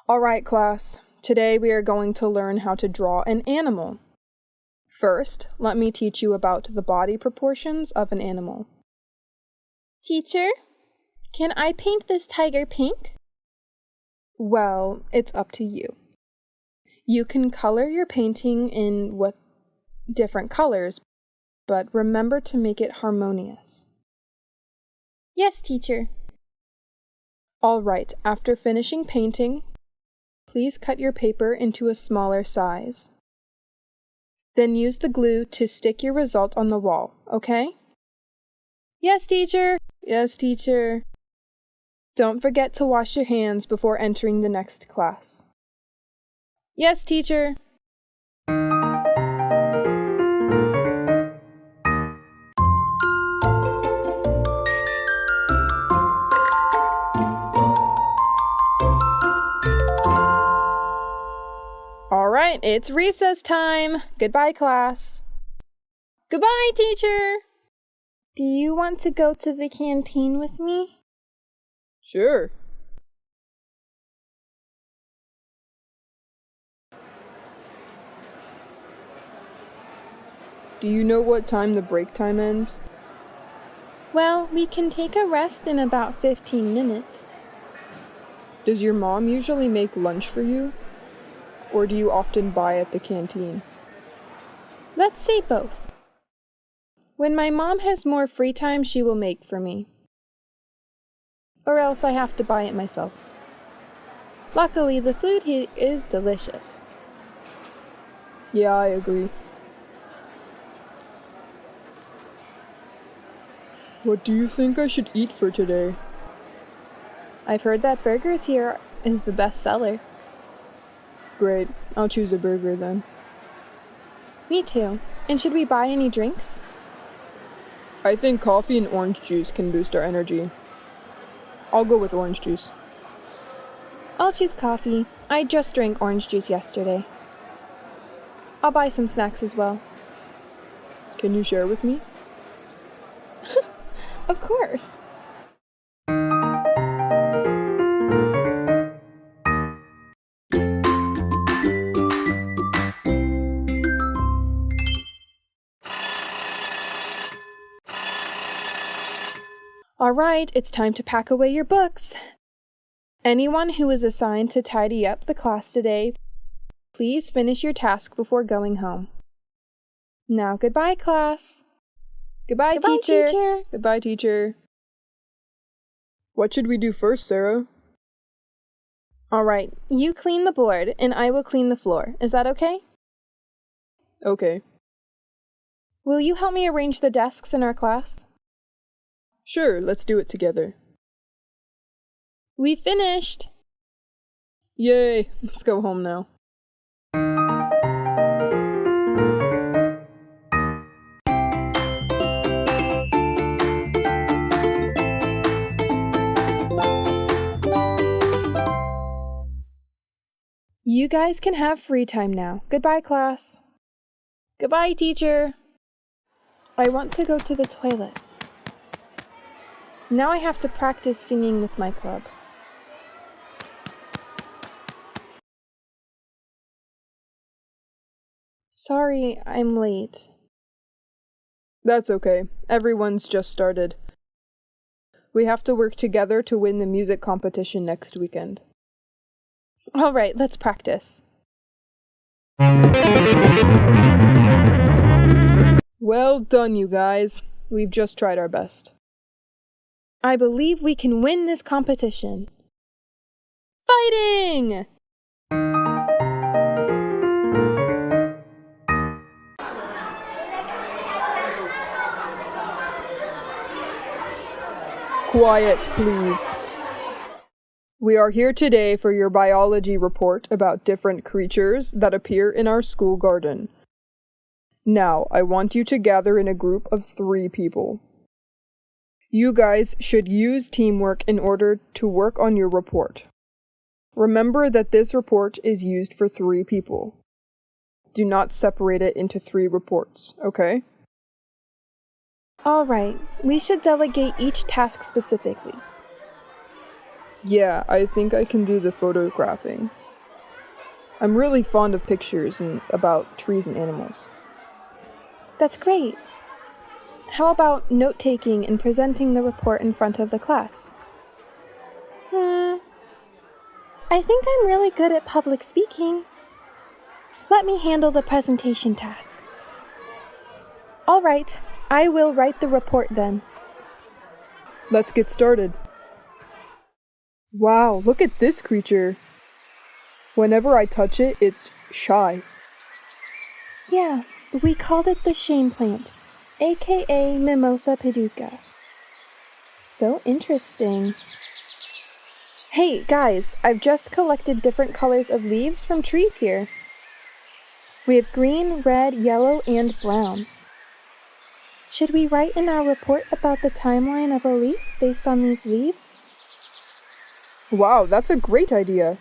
All right, class. Today we are going to learn how to draw an animal. First, let me teach you about the body proportions of an animal. Teacher, can I paint this tiger pink? Well, it's up to you. You can color your painting in different colors, but remember to make it harmonious. Yes, teacher. All right, after finishing painting, please cut your paper into a smaller size. Then use the glue to stick your result on the wall, okay? Yes, teacher. Yes, teacher. Don't forget to wash your hands before entering the next class. Yes, teacher. All right, it's recess time. Goodbye, class. Goodbye, teacher. Do you want to go to the canteen with me? Sure. Do you know what time the break time ends? Well, we can take a rest in about 15 minutes. Does your mom usually make lunch for you? Or do you often buy at the canteen? Let's say both. When my mom has more free time, she will make for me. Or else I have to buy it myself. Luckily, the food here is delicious. Yeah, I agree. What do you think I should eat for today? I've heard that burgers here is the best seller. Great, I'll choose a burger then. Me too. And should we buy any drinks? I think coffee and orange juice can boost our energy. I'll go with orange juice. I'll choose coffee. I just drank orange juice yesterday. I'll buy some snacks as well. Can you share with me? Of course. All right, it's time to pack away your books. Anyone who is assigned to tidy up the class today, please finish your task before going home. Now, goodbye, class. Goodbye, teacher. Goodbye, teacher. What should we do first, Sarah? All right, you clean the board and I will clean the floor. Is that okay? Okay. Will you help me arrange the desks in our class? Sure, let's do it together. We finished! Yay! Let's go home now. You guys can have free time now. Goodbye, class. Goodbye, teacher. I want to go to the toilet. Now I have to practice singing with my club. Sorry, I'm late. That's okay. Everyone's just started. We have to work together to win the music competition next weekend. All right, let's practice. Well done, you guys. We've just tried our best. I believe we can win this competition. Fighting! Quiet, please. We are here today for your biology report about different creatures that appear in our school garden. Now, I want you to gather in a group of 3 people. You guys should use teamwork in order to work on your report. Remember that this report is used for 3 people. Do not separate it into 3 reports, okay? All right, we should delegate each task specifically. Yeah, I think I can do the photographing. I'm really fond of pictures and about trees and animals. That's great. How about note-taking and presenting the report in front of the class? I think I'm really good at public speaking. Let me handle the presentation task. All right, I will write the report then. Let's get started. Wow, look at this creature. Whenever I touch it, it's shy. Yeah, we called it the shame plant, aka Mimosa Paduca. So interesting. Hey, guys, I've just collected different colors of leaves from trees here. We have green, red, yellow, and brown. Should we write in our report about the timeline of a leaf based on these leaves? Wow, that's a great idea.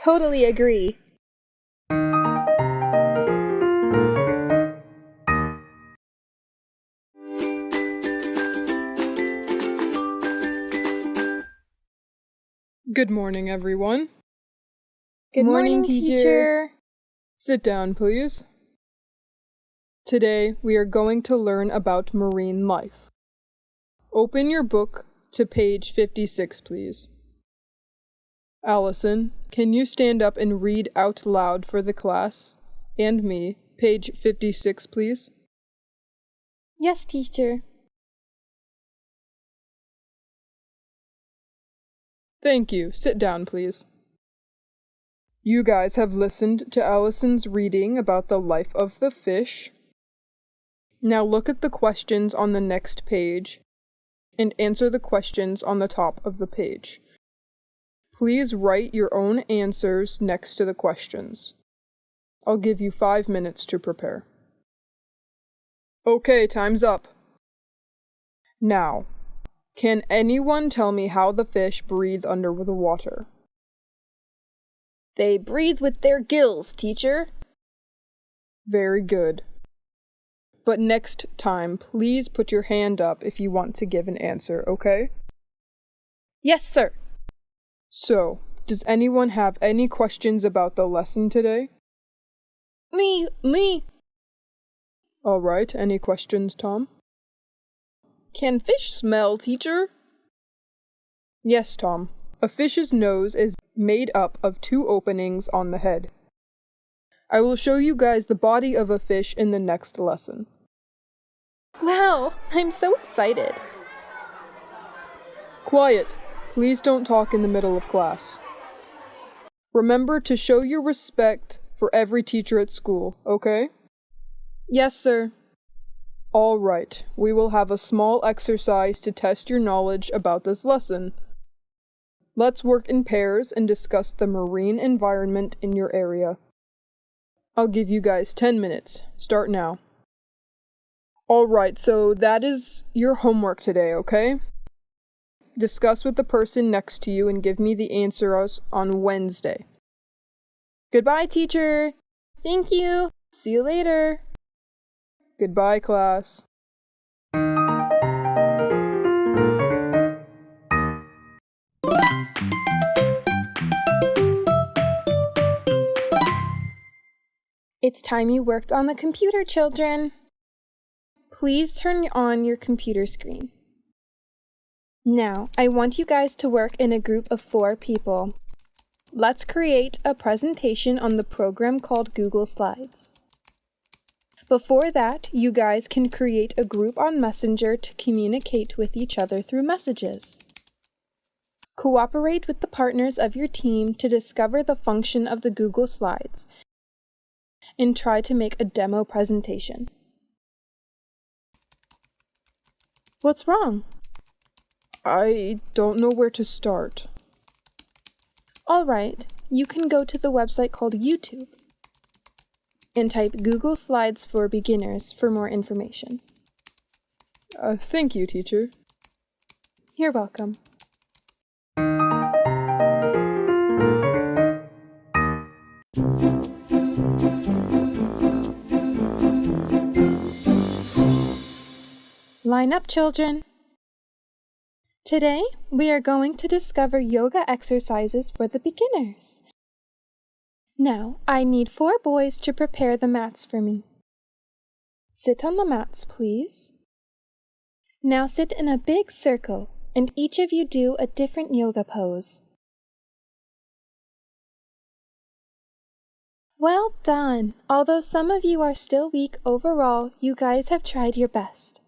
Totally agree. Good morning, everyone. Good morning, teacher. Sit down, please. Today, we are going to learn about marine life. Open your book to page 56, please. Allison, can you stand up and read out loud for the class and me, page 56, please? Yes, teacher. Thank you. Sit down, please. You guys have listened to Allison's reading about the life of the fish. Now look at the questions on the next page and answer the questions on the top of the page. Please write your own answers next to the questions. I'll give you 5 minutes to prepare. Okay, time's up. Now, can anyone tell me how the fish breathe under the water? They breathe with their gills, teacher. Very good. But next time, please put your hand up if you want to give an answer, okay? Yes, sir. So, does anyone have any questions about the lesson today? Me. All right, any questions, Tom? Can fish smell, teacher? Yes, Tom. A fish's nose is made up of 2 openings on the head. I will show you guys the body of a fish in the next lesson. Wow, I'm so excited. Quiet. Please don't talk in the middle of class. Remember to show your respect for every teacher at school, okay? Yes, sir. All right, we will have a small exercise to test your knowledge about this lesson. Let's work in pairs and discuss the marine environment in your area. I'll give you guys 10 minutes. Start now. All right, so that is your homework today, okay? Discuss with the person next to you and give me the answers on Wednesday. Goodbye, teacher. Thank you. See you later. Goodbye, class. It's time you worked on the computer, children. Please turn on your computer screen. Now, I want you guys to work in a group of 4 people. Let's create a presentation on the program called Google Slides. Before that, you guys can create a group on Messenger to communicate with each other through messages. Cooperate with the partners of your team to discover the function of the Google Slides and try to make a demo presentation. What's wrong? I don't know where to start. All right, you can go to the website called YouTube and type Google Slides for Beginners for more information. Thank you, teacher. You're welcome. Line up, children. Today, we are going to discover yoga exercises for the beginners. Now, I need 4 boys to prepare the mats for me. Sit on the mats, please. Now sit in a big circle, and each of you do a different yoga pose. Well done! Although some of you are still weak overall, you guys have tried your best.